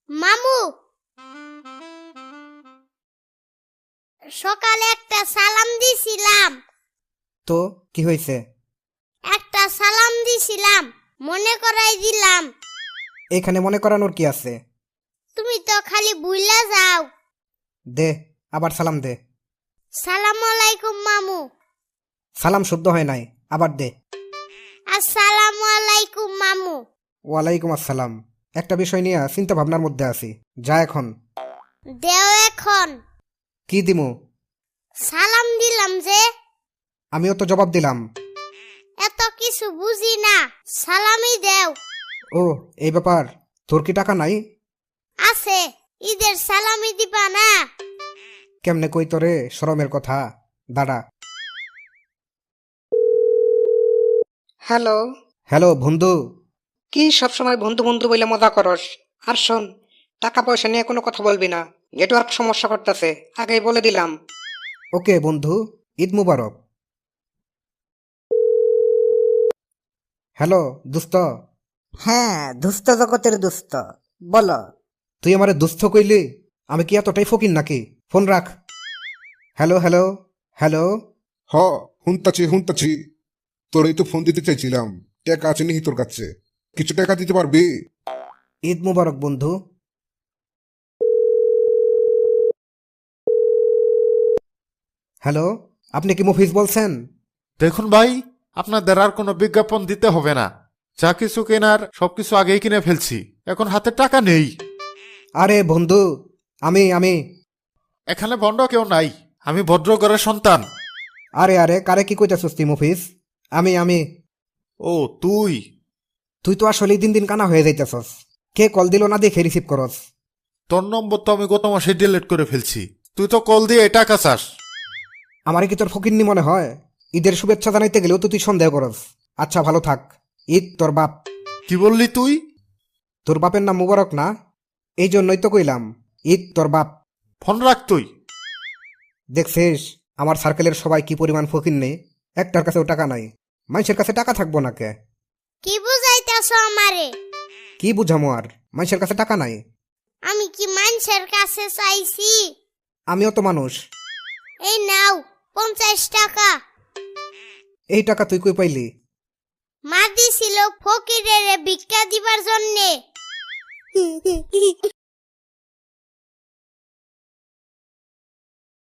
মামু, সকালে একটা সালাম দিছিলাম। তো কি হয়েছে? একটা সালাম দিছিলাম, মনে করাই দিলাম। এখানে মনে করানোর কি আছে? তুমি তো খালি ভুইলা যাও। দে, আবার সালাম দে। সালাম আলাইকুম মামু। সালাম শুদ্ধ হয় নাই, আবার দে। আসসালামু আলাইকুম মামু। ওয়ালাইকুম আসসালাম। একটা বিষয় নিয়ে চিন্তা ভাবনার মধ্যে আছি, যা এখন। দেও এখন। কি দিমু? সালাম দিলাম যে। আমিও তো জবাব দিলাম। এত কিছু বুঝি না, সালামই দেও। ও, এই ব্যাপার। তোর কি টাকা নাই? আছে, ঈদের সালামি দিবা না? কেমনে কই তোরে শরমের কথা। দাঁড়া। হ্যালো। হ্যালো বন্ধু। কি সবসময় বন্ধু বন্ধু বলে মজা করস? আর শোন, টাকা পয়সা নিয়ে কোনো কথা বলবি না। নেটওয়ার্ক সমস্যা করতেছে, আগেই বলে দিলাম। ওকে বন্ধু, ঈদ মুবারক। হ্যালো দুস্ত। হ্যাঁ, দুস্থ জগতের দুস্থ, বলো। তুই আমারে দুস্থ কইলি? আমি কি এতটাই ফকির নাকি? ফোন রাখ। Hello hello hello. হ, হুনতাছি। তোরই তো ফোন দিতে চাইছিলাম। টাকা আছে নাকি তোর কাছে? কিছু টাকা দিতে পারবি? ঈদ মুবারক বন্ধু। হ্যালো, আপনি কি মফিজ বলছেন? দেখুন ভাই, আপনাদের আর কোনো বিজ্ঞাপন দিতে হবে না। যা কিছু কেনার সবকিছু আগেই কিনে ফেলছি, এখন হাতে টাকা নেই। আরে বন্ধু, আমি এখানে ভণ্ড কেউ নাই, আমি ভদ্র ঘরের সন্তান। আরে আরে কারে কি কইতাছস তুই মফিজ? আমি ও তুই? তুই তো আসলে দিন দিন কানা হয়ে যাইতেছস। কে কল দিল না দেখে রিসিভ করস। তোর নম্বর তো আমি গত মাসে ডিলিট করে ফেলছি। তুই তো কল দিয়ে টাকা চাস। আমারে কি তোর ফকিন্নি মনে হয়? ঈদের শুভেচ্ছা জানাইতে গেলেও তো তুই সন্দেহ করস। আচ্ছা ভালো থাক। ঈদ তোর বাপ। কি বললি তুই? তোর বাপের নাম মুবারক না? এই জন্যই তো কইলাম ঈদ তোর বাপ। ফোন রাখ তুই। দেখছিস আমার সার্কেলের সবাই কি পরিমাণ ফকিন্নি। একটার কাছেও টাকা নাই। মানুষের কাছে টাকা থাকবো না কে? কি বুঝাইতেছ আমারে? কি বুঝামো আর, মানুষের কাছে টাকা নাই। আমি কি মানুষের কাছে চাইছি? আমিও তো মানুষ। এই নাও 50 টাকা। এই টাকা তুই কই পাইলি? মা দিছিল ফকিরের ভিক্ষা দিবার জন্যে।